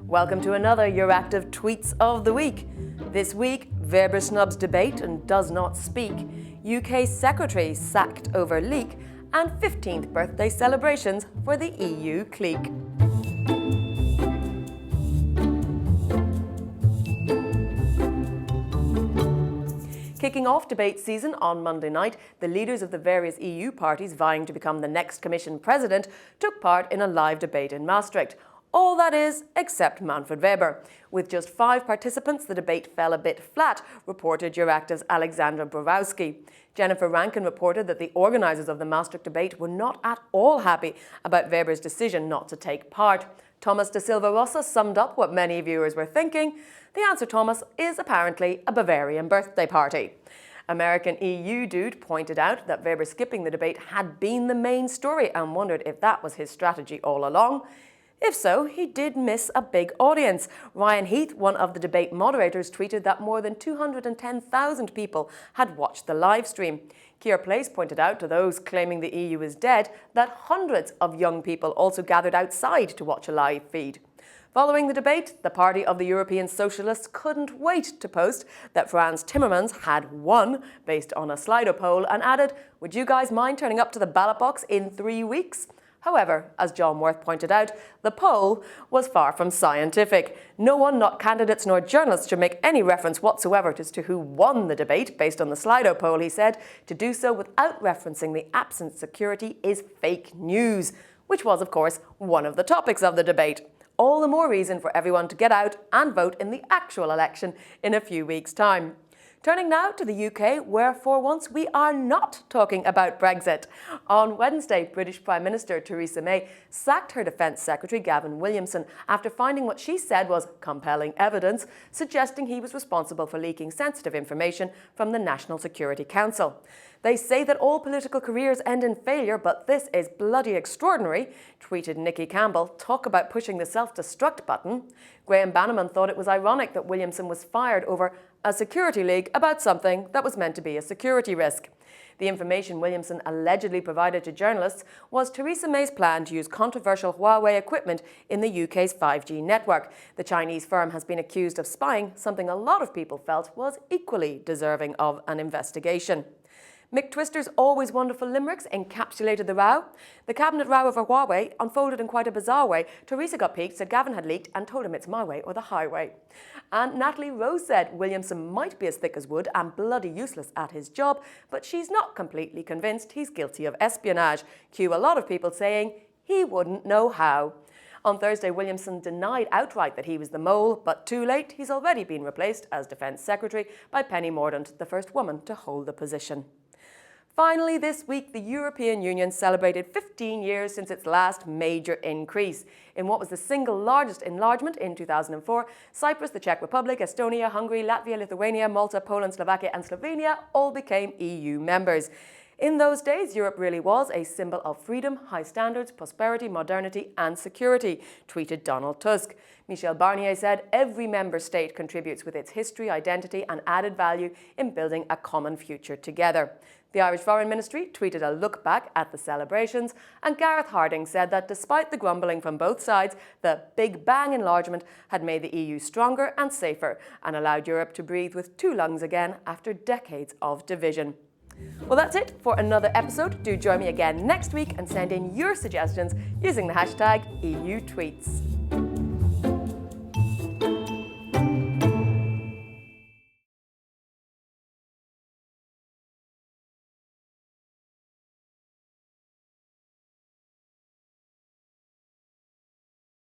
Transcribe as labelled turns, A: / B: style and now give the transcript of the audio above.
A: Welcome to another EURACTIV Tweets of the Week. This week, Weber snubs debate and does not speak, UK Secretary sacked over leak, and 15th birthday celebrations for the EU clique. Kicking off debate season on Monday night, the leaders of the various EU parties vying to become the next Commission President took part in a live debate in Maastricht. All that is, except Manfred Weber. With just 5 participants, the debate fell a bit flat, reported EURACTIV's Alexandra Borowski. Jennifer Rankin reported that the organisers of the Maastricht debate were not at all happy about Weber's decision not to take part. Thomas da Silva Rosa summed up what many viewers were thinking. The answer, Thomas, is apparently a Bavarian birthday party. American EU dude pointed out that Weber skipping the debate had been the main story and wondered if that was his strategy all along. If so, he did miss a big audience. Ryan Heath, one of the debate moderators, tweeted that more than 210,000 people had watched the live stream. Keir Place pointed out to those claiming the EU is dead that hundreds of young people also gathered outside to watch a live feed. Following the debate, the party of the European Socialists couldn't wait to post that Frans Timmermans had won based on a Slido poll and added, "Would you guys mind turning up to the ballot box in 3 weeks?" However, as John Worth pointed out, the poll was far from scientific. No one, not candidates nor journalists, should make any reference whatsoever as to who won the debate based on the Slido poll, he said. To do so without referencing the absent security is fake news, which was, of course, one of the topics of the debate. All the more reason for everyone to get out and vote in the actual election in a few weeks' time. Turning now to the UK, where for once we are not talking about Brexit. On Wednesday, British Prime Minister Theresa May sacked her Defence Secretary Gavin Williamson after finding what she said was compelling evidence suggesting he was responsible for leaking sensitive information from the National Security Council. They say that all political careers end in failure, but this is bloody extraordinary, tweeted Nikki Campbell. Talk about pushing the self-destruct button. Graham Bannerman thought it was ironic that Williamson was fired over a security leak about something that was meant to be a security risk. The information Williamson allegedly provided to journalists was Theresa May's plan to use controversial Huawei equipment in the UK's 5G network. The Chinese firm has been accused of spying, something a lot of people felt was equally deserving of an investigation. Mick Twister's always wonderful limericks encapsulated the row. The cabinet row over Huawei unfolded in quite a bizarre way. Theresa got peaked, said Gavin had leaked, and told him it's my way or the highway. And Natalie Rose said Williamson might be as thick as wood and bloody useless at his job, but she's not completely convinced he's guilty of espionage. Cue a lot of people saying he wouldn't know how. On Thursday, Williamson denied outright that he was the mole, but too late, he's already been replaced as Defence Secretary by Penny Mordaunt, the first woman to hold the position. Finally, this week, the European Union celebrated 15 years since its last major increase. In what was the single largest enlargement in 2004, Cyprus, the Czech Republic, Estonia, Hungary, Latvia, Lithuania, Malta, Poland, Slovakia and Slovenia all became EU members. In those days, Europe really was a symbol of freedom, high standards, prosperity, modernity and security, tweeted Donald Tusk. Michel Barnier said every member state contributes with its history, identity and added value in building a common future together. The Irish Foreign Ministry tweeted a look back at the celebrations, and Gareth Harding said that despite the grumbling from both sides, the Big Bang enlargement had made the EU stronger and safer and allowed Europe to breathe with 2 lungs again after decades of division. Well, that's it for another episode. Do join me again next week and send in your suggestions using the hashtag EUTweets.